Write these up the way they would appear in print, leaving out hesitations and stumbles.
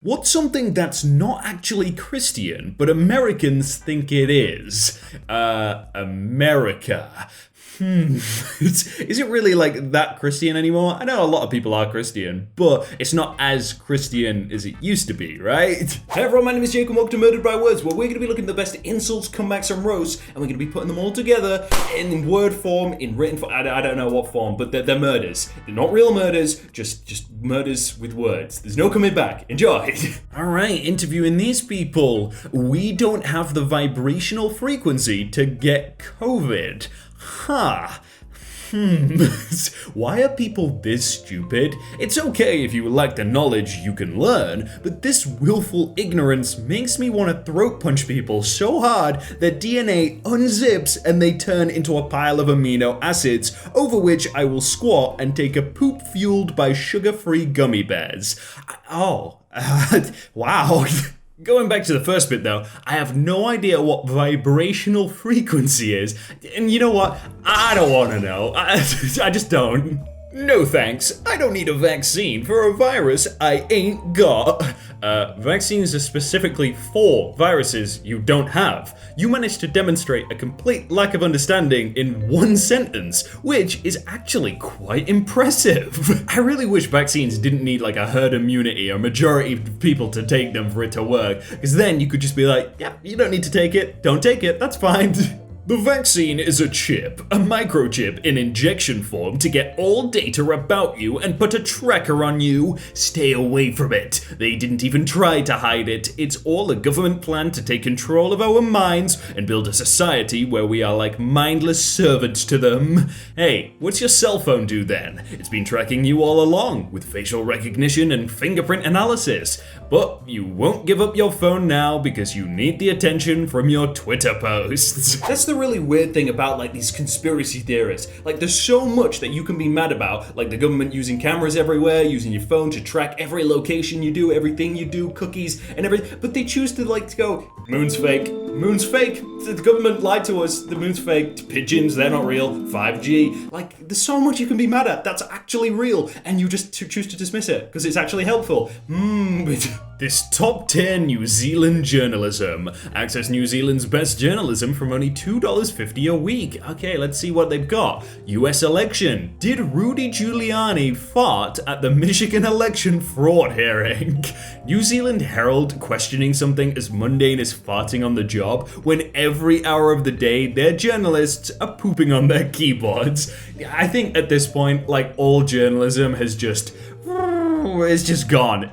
What's something that's not actually Christian, but Americans think it is? America. Is it really like that Christian anymore? I know a lot of people are Christian, but it's not as Christian as it used to be, right? Hey everyone, my name is Jake and welcome to Murdered by Words, where we're going to be looking at the best insults, comebacks, and roasts, and we're going to be putting them all together in word form, in written form. I don't know what form, but they're murders. They're not real murders, just murders with words. There's no coming back. Enjoy. All right, interviewing these people. We don't have the vibrational frequency to get COVID. Huh. Why are people this stupid? It's okay if you lack the knowledge you can learn, but this willful ignorance makes me want to throat punch people so hard that DNA unzips and they turn into a pile of amino acids, over which I will squat and take a poop fueled by sugar-free gummy bears. Wow. Going back to the first bit though, I have no idea what vibrational frequency is, and you know what? I don't want to know. I just don't. No thanks, I don't need a vaccine for a virus I ain't got. Vaccines are specifically for viruses you don't have. You managed to demonstrate a complete lack of understanding in one sentence, which is actually quite impressive. I really wish vaccines didn't need like a herd immunity or majority of people to take them for it to work, because then you could just be like, yeah, you don't need to take it, don't take it, that's fine. The vaccine is a chip, a microchip in injection form to get all data about you and put a tracker on you. Stay away from it. They didn't even try to hide it. It's all a government plan to take control of our minds and build a society where we are like mindless servants to them. Hey, what's your cell phone do then? It's been tracking you all along with facial recognition and fingerprint analysis. But you won't give up your phone now because you need the attention from your Twitter posts. That's the really weird thing about like these conspiracy theorists. Like there's so much that you can be mad about, like the government using cameras everywhere, using your phone to track every location you do, everything you do, cookies and everything, but they choose to like to go, moon's fake, moon's fake, the government lied to us, the moon's fake, pigeons, they're not real, 5G. Like there's so much you can be mad at that's actually real and you just choose to dismiss it because it's actually helpful. This top tier New Zealand journalism. Access New Zealand's best journalism from only $2.50 a week. Okay, let's see what they've got. US election. Did Rudy Giuliani fart at the Michigan election fraud hearing? New Zealand Herald questioning something as mundane as farting on the job when every hour of the day their journalists are pooping on their keyboards. I think at this point, like all journalism has just, it's just gone.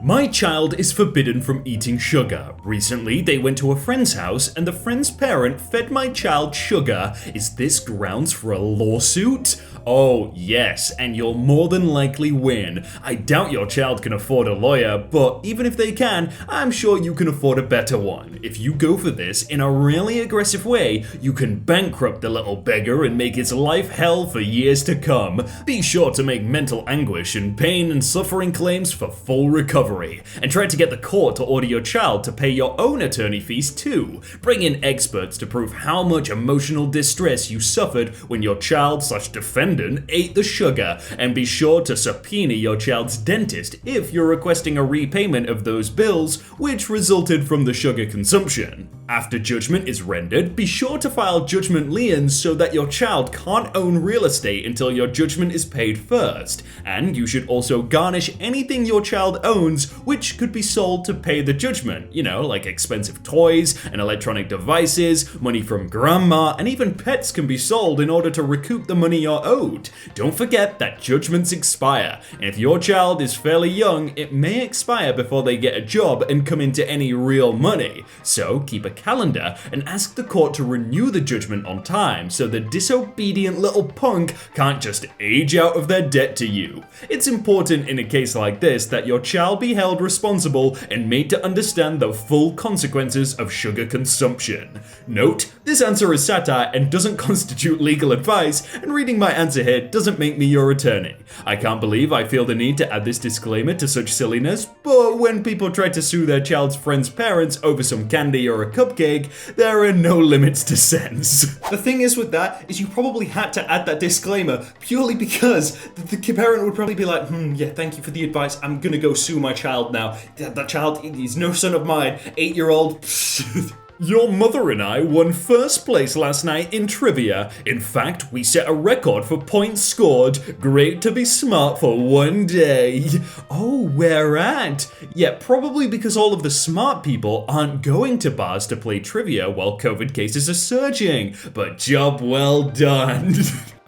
My child is forbidden from eating sugar. Recently, they went to a friend's house and the friend's parent fed my child sugar. Is this grounds for a lawsuit? Oh, yes, and you'll more than likely win. I doubt your child can afford a lawyer, but even if they can, I'm sure you can afford a better one. If you go for this in a really aggressive way, you can bankrupt the little beggar and make his life hell for years to come. Be sure to make mental anguish and pain and suffering claims for full recovery, and try to get the court to order your child to pay your own attorney fees too. Bring in experts to prove how much emotional distress you suffered when your child/defendant ate the sugar, and be sure to subpoena your child's dentist if you're requesting a repayment of those bills which resulted from the sugar consumption. After judgment is rendered, be sure to file judgment liens so that your child can't own real estate until your judgment is paid first, and you should also garnish anything your child owns which could be sold to pay the judgment, you know, like expensive toys and electronic devices, money from grandma, and even pets can be sold in order to recoup the money you're owed. Don't forget that judgments expire, and if your child is fairly young, it may expire before they get a job and come into any real money. So keep a calendar and ask the court to renew the judgment on time so the disobedient little punk can't just age out of their debt to you. It's important in a case like this that your child be held responsible and made to understand the full consequences of sugar consumption. Note, this answer is satire and doesn't constitute legal advice, and reading my answer here doesn't make me your attorney. I can't believe I feel the need to add this disclaimer to such silliness, but when people try to sue their child's friend's parents over some candy or a cupcake, cupcake, there are no limits to sense. The thing is with that, is you probably had to add that disclaimer purely because the parent would probably be like, yeah, thank you for the advice, I'm gonna go sue my child now. That child, he's no son of mine, 8-year-old. Your mother and I won first place last night in trivia. In fact, we set a record for points scored. Great to be smart for one day. Oh, where at? Yeah, probably because all of the smart people aren't going to bars to play trivia while COVID cases are surging. But job well done.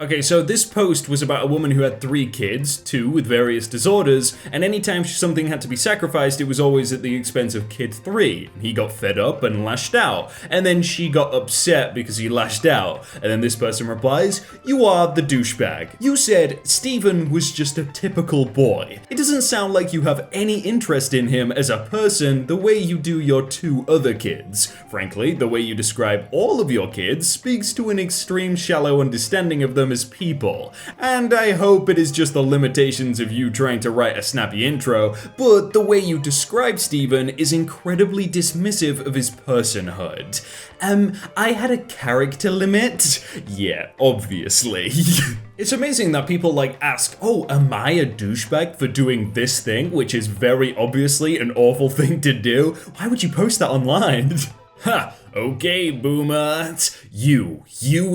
Okay, so this post was about a woman who had 3 kids, 2 with various disorders, and anytime something had to be sacrificed, it was always at the expense of kid 3. He got fed up and lashed out, and then she got upset because he lashed out, and then this person replies, "You are the douchebag. You said Stephen was just a typical boy. It doesn't sound like you have any interest in him as a person the way you do your 2 other kids. Frankly, the way you describe all of your kids speaks to an extreme shallow understanding of them as people, and I hope it is just the limitations of you trying to write a snappy intro, but the way you describe Stephen is incredibly dismissive of his personhood. I had a character limit? Yeah, obviously." It's amazing that people ask, oh, am I a douchebag for doing this thing, which is very obviously an awful thing to do? Why would you post that online? Ha! Okay, boomer. You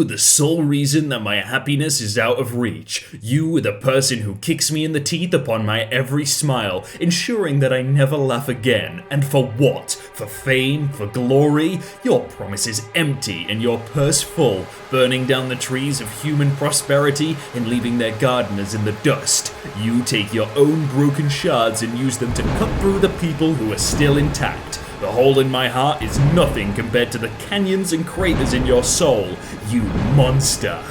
are the sole reason that my happiness is out of reach. You are the person who kicks me in the teeth upon my every smile, ensuring that I never laugh again. And for what? For fame? For glory? Your promise is empty and your purse full, burning down the trees of human prosperity and leaving their gardeners in the dust. You take your own broken shards and use them to cut through the people who are still intact. The hole in my heart is nothing compared to the canyons and craters in your soul, you monster.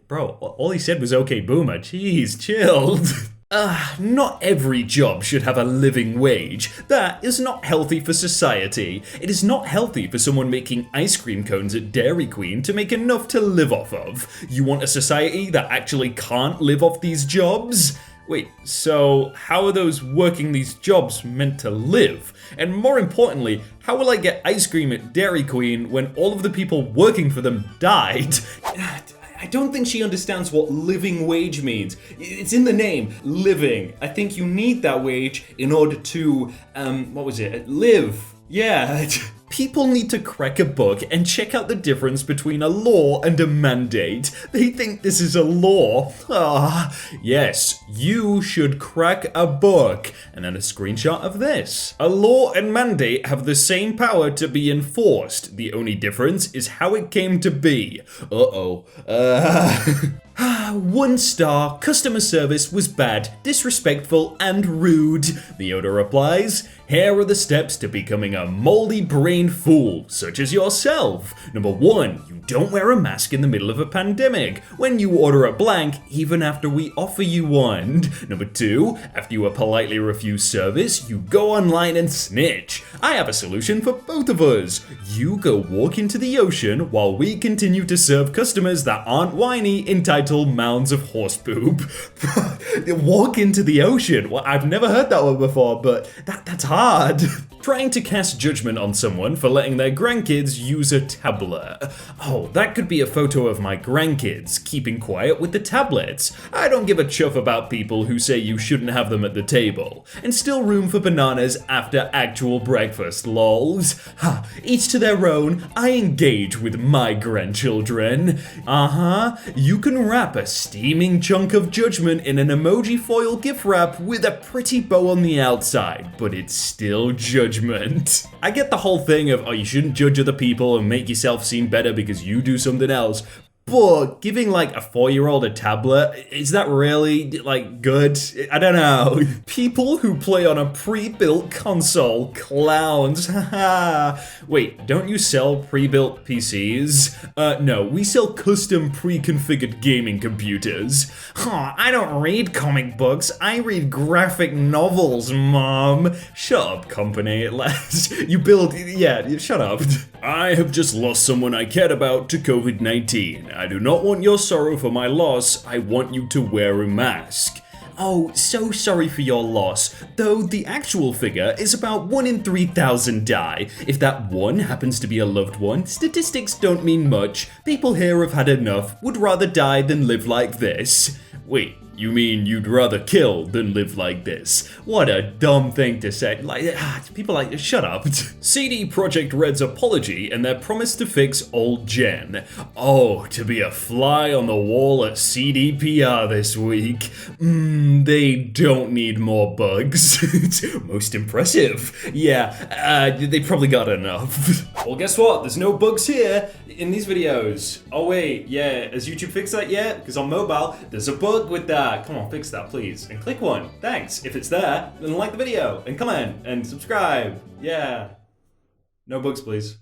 Bro, all he said was okay, boomer. Jeez, chilled. Not every job should have a living wage. That is not healthy for society. It is not healthy for someone making ice cream cones at Dairy Queen to make enough to live off of. You want a society that actually can't live off these jobs? Wait, so how are those working these jobs meant to live? And more importantly, how will I get ice cream at Dairy Queen when all of the people working for them died? I don't think she understands what living wage means. It's in the name, living. I think you need that wage in order to, live. Yeah. People need to crack a book and check out the difference between a law and a mandate. They think this is a law. Yes, you should crack a book. And then a screenshot of this. A law and mandate have the same power to be enforced. The only difference is how it came to be. 1 star, customer service was bad, disrespectful, and rude. The owner replies, here are the steps to becoming a moldy-brained fool, such as yourself. Number 1, you don't wear a mask in the middle of a pandemic. When you order a blank, even after we offer you one. Number 2, after you politely refuse service, you go online and snitch. I have a solution for both of us. You go walk into the ocean while we continue to serve customers that aren't whiny, entitled mounds of horse poop. Walk into the ocean. Well, I've never heard that one before, but that's hard. Trying to cast judgment on someone for letting their grandkids use a tablet. Oh, that could be a photo of my grandkids, keeping quiet with the tablets. I don't give a chuff about people who say you shouldn't have them at the table. And still room for bananas after actual breakfast, lols. Each to their own, I engage with my grandchildren. You can wrap a steaming chunk of judgment in an emoji foil gift wrap with a pretty bow on the outside, but it's still judgment. I get the whole thing of, you shouldn't judge other people and make yourself seem better because you do something else. But giving a 4-year-old a tablet, is that really good? I don't know. People who play on a pre-built console, clowns. Wait, don't you sell pre-built PCs? No, we sell custom pre-configured gaming computers. I don't read comic books, I read graphic novels, Mom. Shut up, company. You build, shut up. I have just lost someone I cared about to COVID-19. I do not want your sorrow for my loss, I want you to wear a mask. Oh, so sorry for your loss, though the actual figure is about 1 in 3,000 die. If that one happens to be a loved one, statistics don't mean much. People here have had enough, would rather die than live like this. Wait, you mean you'd rather kill than live like this? What a dumb thing to say. People like, shut up. CD Projekt Red's apology and their promise to fix old gen. Oh, to be a fly on the wall at CDPR this week. They don't need more bugs. Most impressive. Yeah, they probably got enough. Well, guess what? There's no bugs here in these videos. Oh wait, yeah, has YouTube fixed that yet? Because on mobile, there's a bug with that. Come on, fix that, please. And click one. Thanks. If it's there, then like the video and comment and subscribe. Yeah. No bugs, please.